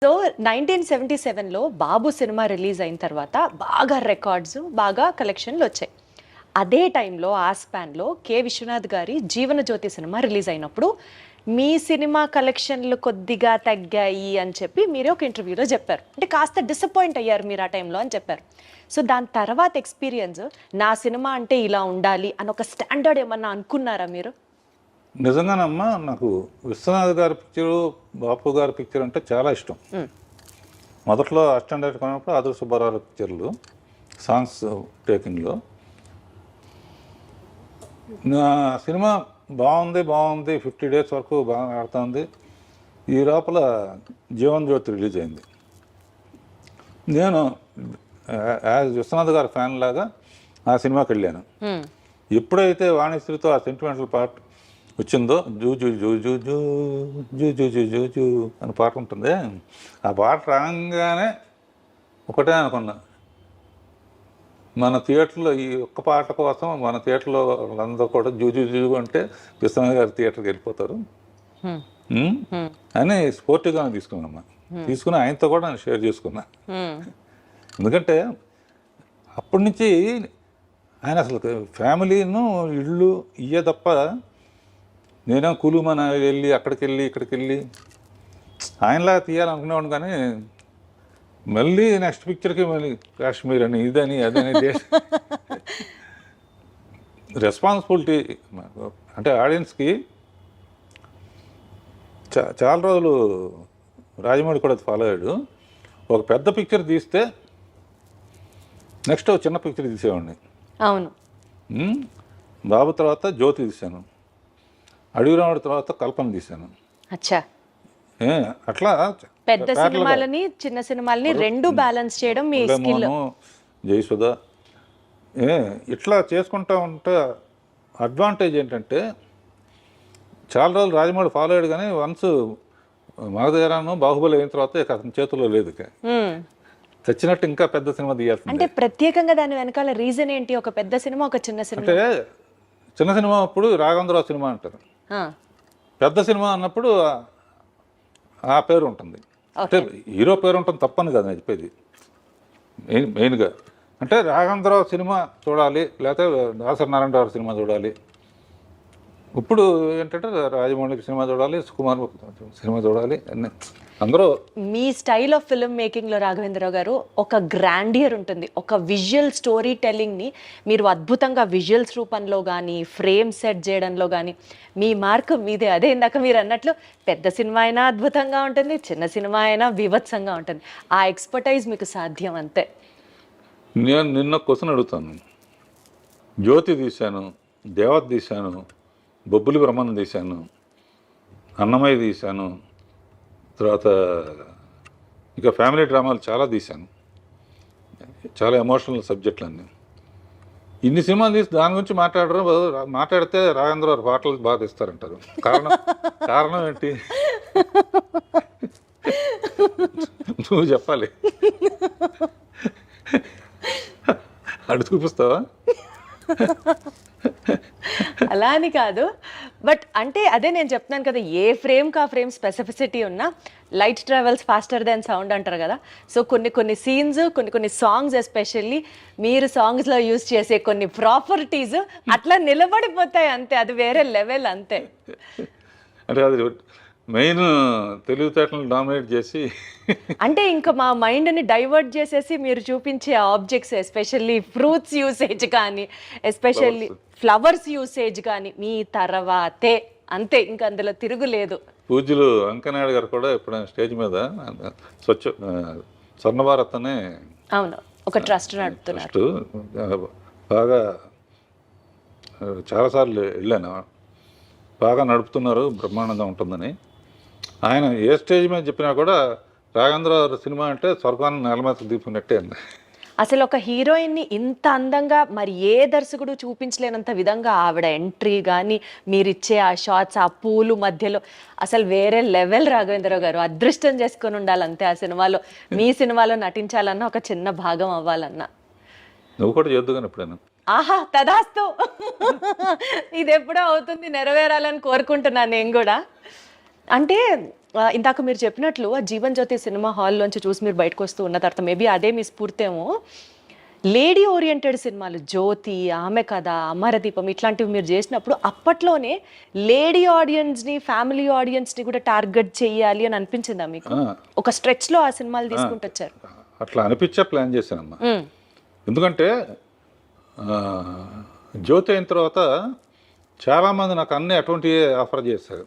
So 1977లో బాబు cinema release అయిన తర్వాత బాగా రికార్డ్స్, బాగా కలెక్షన్లు వచ్చాయి. అదే టైంలో ఆ స్పాన్లో కె విశ్వనాథ్ గారి జీవనజ్యోతి సినిమా రిలీజ్ అయినప్పుడు మీ సినిమా కలెక్షన్లు కొద్దిగా తగ్గాయి అని చెప్పి మీరే ఒక ఇంటర్వ్యూలో చెప్పారు. అంటే కాస్త డిసప్పాయింట్ అయ్యారు మీరు ఆ టైంలో అని చెప్పారు. సో దాని తర్వాత ఎక్స్పీరియన్స్, నా సినిమా అంటే ఇలా ఉండాలి అని ఒక స్టాండర్డ్ ఏమన్నా అనుకున్నారా మీరు? నిజంగానమ్మా, నాకు విశ్వనాథ్ గారి పిక్చరు, బాపు గారి పిక్చర్ అంటే చాలా ఇష్టం. మొదట్లో అసిస్టెంట్ కొన్నప్పుడు ఆదర్ సుబ్బారావు పిక్చర్లు సాంగ్స్ టేకింగ్లో నా సినిమా బాగుంది 50 డేస్ వరకు బాగా ఆడుతుంది. ఈ లోపల జీవన్ జ్యోతి రిలీజ్ అయింది. నేను యాజ్ విశ్వనాథ్ గారి ఫ్యాన్ లాగా ఆ సినిమాకి వెళ్ళాను. ఎప్పుడైతే వాణిశ్రీతో ఆ సెంటిమెంటల్ పార్ట్ వచ్చిందో, zoo zoo zoo zoo zoo zoo zoo zoo zoo zoo అని పాట ఉంటుంది. ఆ పాట రాగానే ఒకటే అనుకున్నా, మన థియేటర్లో ఈ ఒక్క పాట కోసం మన థియేటర్లో వాళ్ళందరూ కూడా జూ జూ జూ అంటే విశ్వనాథ్ గారి థియేటర్కి వెళ్ళిపోతారు అని స్పోర్టివ్గా తీసుకున్నామ్మా. తీసుకుని ఆయనతో కూడా నేను షేర్ చేసుకున్నా. ఎందుకంటే అప్పటి నుంచి ఆయన అసలు ఫ్యామిలీను ఇళ్ళు ఇయ్యే తప్ప, నేనే కులుమన వెళ్ళి అక్కడికి వెళ్ళి ఇక్కడికి వెళ్ళి ఆయనలాగా తీయాలనుకునేవాడు. కానీ మళ్ళీ నెక్స్ట్ పిక్చర్కి మళ్ళీ కాశ్మీర్ అని ఇదని అదని రెస్పాన్సిబిలిటీ అంటే ఆడియన్స్కి. చాలా రోజులు రాజమౌళి కూడా ఫాలో అయ్యాడు. ఒక పెద్ద పిక్చర్ తీస్తే నెక్స్ట్ చిన్న పిక్చర్ తీసేవాడిని. అవును. బాబు తర్వాత జ్యోతి తీశాను, అడవి రాముడి తర్వాత కల్పన తీశాను. అచ్చా. అట్లా పెద్ద సినిమాలని చిన్న సినిమాలని రెండు బ్యాలెన్స్ చేయడం మీ స్కిల్. జయసుధ ఇట్లా చేసుకుంటా ఉంటే అడ్వాంటేజ్ ఏంటంటే, చాలా రోజులు రాజమౌళి ఫాలో అయ్యాడు. కానీ వన్స్ మగధీరాను బాహుబలి అయిన తర్వాత ఇక అతని చేతుల్లో లేదు. తెచ్చినట్టు ఇంకా పెద్ద సినిమా తీయాల్సింది. అంటే ప్రత్యేకంగా దాని వెనకాల రీజన్ ఏంటి? ఒక పెద్ద సినిమా, ఒక చిన్న సినిమా. అంటే చిన్న సినిమా అప్పుడు రాఘవేంద్రరావు సినిమా అంటారు, పెద్ద సినిమా అన్నప్పుడు ఆ పేరు ఉంటుంది. అంటే హీరో పేరు ఉంటుంది తప్పని కదా నేను చెప్పేది. మెయిన్గా అంటే రాఘవేంద్రరావు సినిమా చూడాలి, లేకపోతే దాసరి నారాయణరావు సినిమా చూడాలి. ఇప్పుడు ఏంటంటే రాజమౌళి సినిమా చూడాలి, సుకుమార్ సినిమా చూడాలి, అన్నీ అందరూ. మీ స్టైల్ ఆఫ్ ఫిల్మ్ మేకింగ్లో రాఘవేంద్రరావు గారు ఒక గ్రాండియర్ ఉంటుంది. ఒక విజువల్ స్టోరీ టెల్లింగ్ని మీరు అద్భుతంగా విజువల్స్ రూపంలో కానీ, ఫ్రేమ్ సెట్ చేయడంలో కానీ మీ మార్క్ మీదే. అదే ఇందాక మీరు అన్నట్లు పెద్ద సినిమా అయినా అద్భుతంగా ఉంటుంది, చిన్న సినిమా అయినా బీభత్సంగా ఉంటుంది. ఆ ఎక్స్పర్టైజ్ మీకు సాధ్యం అంతే. నేను నిన్న క్వశ్చన్ అడుగుతాను. జ్యోతి తీశాను, దేవత తీశాను, బొబ్బులి బ్రహ్మను తీశాను, అన్నమయ్య తీశాను, తర్వాత ఇక ఫ్యామిలీ డ్రామాలు చాలా తీశాను, చాలా ఎమోషనల్ సబ్జెక్టులు అన్నీ. ఇన్ని సినిమాలు తీసి దాని గురించి మాట్లాడితే రాఘవేంద్ర పాటలు బాగా తీస్తారంటారు. కారణం ఏంటి నువ్వు చెప్పాలి. అడు చూపిస్తావా? అలా అని కాదు, బట్ అంటే అదే నేను చెప్తున్నాను కదా, ఏ ఫ్రేమ్కి ఆ ఫ్రేమ్ స్పెసిఫిసిటీ ఉన్నా light travels faster than sound అంటారు కదా. సో కొన్ని సీన్స్, కొన్ని సాంగ్స్, ఎస్పెషల్లీ మీరు సాంగ్స్లో యూజ్ చేసే కొన్ని ప్రాపర్టీస్ అట్లా నిలబడిపోతాయి అంతే. అది వేరే లెవెల్ అంతే. అంటే అది మెయిన్ తెలివితేటలను డామినేట్ చేసి, అంటే ఇంకా మా మైండ్ని డైవర్ట్ చేసేసి మీరు చూపించే ఆబ్జెక్ట్స్, ఎస్పెషల్లీ ఫ్రూట్స్ యూసేజ్ కానీ, ఎస్పెషల్లీ ఫ్లవర్స్ యూసేజ్ కానీ మీ తర్వాతే అంతే. ఇంకా అందులో తిరుగులేదు. పూజ్యులు వెంకయ్యనాయుడు గారు కూడా ఎప్పుడైనా స్టేజ్ మీద స్వర్ణ భారత్ అనే అవును ఒక ట్రస్ట్ నడుపుతున్నారు. బాగా చాలాసార్లు వెళ్ళాను. బాగా నడుపుతున్నారు, బ్రహ్మాండంగా ఉంటుందని. ఆయన ఏ స్టేజ్ మీద చెప్పినా కూడా రాఘవేంద్ర సినిమా అంటే స్వర్గాన్ని నేల మీద దింపినట్టే అండి. అసలు ఒక హీరోయిన్ని ఇంత అందంగా మరి ఏ దర్శకుడు చూపించలేనంత విధంగా ఆవిడ ఎంట్రీ కానీ, మీరిచ్చే ఆ షార్ట్స్, ఆ పూలు మధ్యలో అసలు వేరే లెవెల్. రాఘవేంద్రరావు గారు అదృష్టం చేసుకొని ఉండాలంతే. ఆ సినిమాలో మీ సినిమాలో నటించాలన్నా, ఒక చిన్న భాగం అవ్వాలన్నా. నువ్వు కూడా చేద్దు కానీ ఎప్పుడైనా ఆహా తదాస్తు. ఇది ఎప్పుడో అవుతుంది, నెరవేరాలని కోరుకుంటున్నాను నేను కూడా. అంటే ఇందాక మీరు చెప్పినట్లు ఆ జీవన్ జ్యోతి సినిమా హాల్లోంచి చూసి మీరు బయటకు వస్తూ ఉన్న తర్వాత మేబీ అదే మీ స్ఫూర్తేమో. లేడీ ఓరియంటెడ్ సినిమాలు జ్యోతి, ఆమె కథ, అమరదీపం ఇట్లాంటివి మీరు చేసినప్పుడు అప్పట్లోనే లేడీ ఆడియన్స్ని, ఫ్యామిలీ ఆడియన్స్ని కూడా టార్గెట్ చేయాలి అని అనిపించిందా మీకు? ఒక స్ట్రెచ్లో ఆ సినిమాలు తీసుకుంటూ వచ్చారు. అట్లా అనిపించే ప్లాన్ చేశానమ్మా. ఎందుకంటే జ్యోతి అయిన తర్వాత చాలామంది నాకు అన్నీ అటువంటివి ఆఫర్ చేశారు.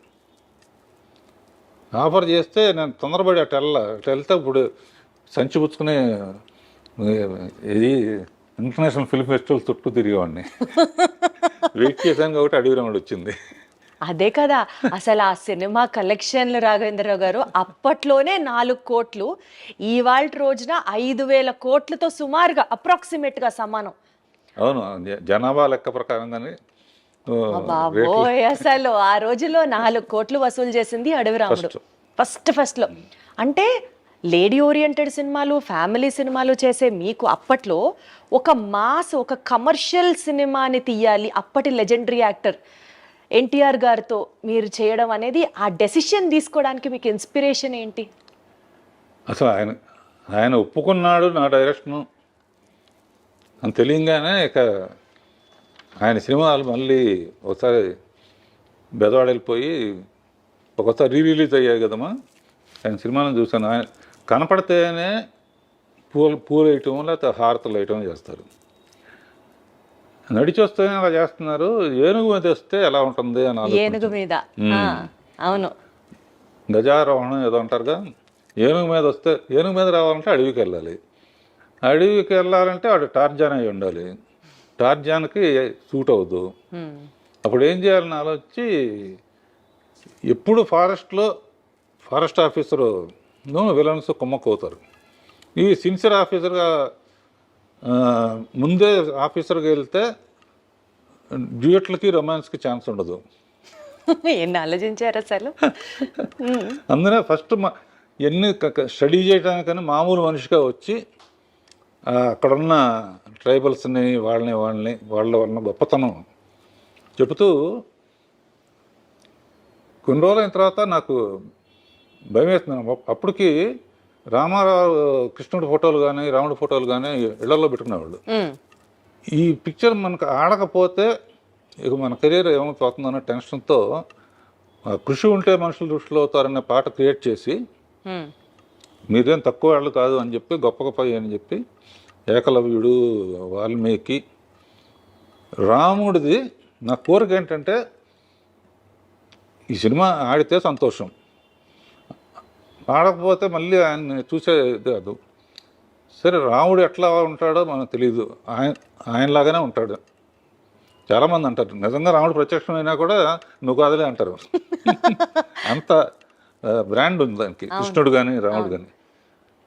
ఆఫర్ చేస్తే నేను తొందరపడి అటు వెళ్తే ఇప్పుడు సంచి పుచ్చుకుని ఇది ఇంటర్నేషనల్ ఫిల్మ్ ఫెస్టివల్ చుట్టూ తిరిగేవాడిని. వెయిట్ చేశాను కాబట్టి అడవి రాముడు వచ్చింది. అదే కదా అసలు ఆ సినిమా కలెక్షన్లు రాఘవేంద్రరావు గారు అప్పట్లోనే 4 కోట్లు, ఇవాళ రోజున 5,000 కోట్లతో సుమారుగా అప్రాక్సిమేట్గా సమానం. అవును, జనాభా లెక్క ప్రకారంగానే బాబోయ్, అసలు ఆ రోజులో 4 కోట్లు వసూలు చేసింది అడవి రాముడు ఫస్ట్లో. అంటే లేడీ ఓరియంటెడ్ సినిమాలు, ఫ్యామిలీ సినిమాలు చేసే మీకు అప్పట్లో ఒక మాస్, ఒక కమర్షియల్ సినిమాని తీయాలి, అప్పటి లెజెండరీ యాక్టర్ ఎన్టీఆర్ గారితో మీరు చేయడం అనేది, ఆ డెసిషన్ తీసుకోవడానికి మీకు ఇన్స్పిరేషన్ ఏంటి? అసలు ఆయన ఒప్పుకున్నాడు నా డైరెక్షను అని తెలియగానే ఇక ఆయన సినిమాలు మళ్ళీ ఒకసారి బెదవాడ వెళ్ళిపోయి ఒకసారి రిలీజ్ అయ్యాయి కదమ్మా. ఆయన సినిమాలను చూశాను. ఆయన కనపడితేనే పూలు వేయటం లేకపోతే హారతలు వేయటం చేస్తారు. నడిచి వస్తేనే అలా చేస్తున్నారు. ఏనుగు మీద వస్తే ఎలా ఉంటుంది అని. ఏనుగు మీద, అవును, గజారోహణం ఏదో అంటారుగా. ఏనుగు మీద వస్తే, ఏనుగు మీద రావాలంటే అడవికి వెళ్ళాలి. అడవికి వెళ్ళాలంటే వాడు టార్జాన్ అయి ఉండాలి. టార్జాన్కి సూట్ అవ్వదు. అప్పుడు ఏం చేయాలని ఆలోచించి ఎప్పుడు ఫారెస్ట్ ఆఫీసరు విలన్స్ కుమ్మక్కవుతారు. ఈ సిన్సియర్ ఆఫీసర్గా ముందే ఆఫీసర్గా వెళ్తే డ్యూయట్లకి రొమాన్స్కి ఛాన్స్ ఉండదు. ఎన్ని ఆలోచించారు అసలు. అందునే ఫస్ట్ ఎన్ని స్టడీ చేయడానికని మామూలు మనిషిగా వచ్చి అక్కడున్న ట్రైబల్స్ని వాళ్ళ గొప్పతనం చెబుతూ కొన్ని రోజులు అయిన తర్వాత నాకు భయం వేస్తున్నాను. అప్పటికి రామారావు కృష్ణుడి ఫోటోలు కానీ రాముడి ఫోటోలు కానీ ఇళ్లలో పెట్టుకునేవాళ్ళు. ఈ పిక్చర్ మనకు ఆడకపోతే ఇక మన కెరీర్ ఏమైపోతుందన్న టెన్షన్తో కృషి ఉంటే మనుషులు దృష్టిలో అవుతారనే పాట క్రియేట్ చేసి మీరేం తక్కువ వాళ్ళు కాదు అని చెప్పి గొప్ప అని చెప్పి ఏకలవ్యుడు, వాల్మీకి, రాముడిది నా కోరిక ఏంటంటే ఈ సినిమా ఆడితే సంతోషం, ఆడకపోతే మళ్ళీ ఆయన్ని చూసేది కాదు. సరే రాముడు ఎట్లా ఉంటాడో మనకు తెలియదు, ఆయనలాగానే ఉంటాడు. చాలామంది అంటారు నిజంగా రాముడు ప్రత్యక్షమైనా కూడా నువ్వు కాదులే అంటారు. అంత బ్రాండ్ ఉంది దానికి, కృష్ణుడు కానీ రాముడు కానీ.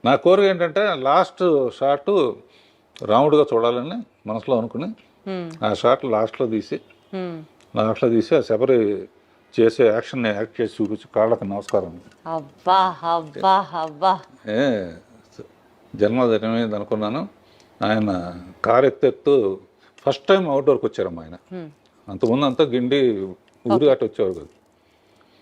నా కోరిక ఏంటంటే లాస్ట్ షాట్ రాముడుగా చూడాలని మనసులో అనుకుని ఆ షాట్ లాస్ట్లో తీసి ఆ శబరి చేసే యాక్షన్ యాక్ట్ చేసి చూపించి కాళ్ళకి నమస్కారం. జన్మదినమైంది అనుకున్నాను. ఆయన కారు ఎత్తెత్తు ఫస్ట్ టైం అవుట్డోర్కి వచ్చారమ్మా ఆయన. అంతకుముందు అంతా గిండి ఊరి అటు వచ్చేవారు కదా.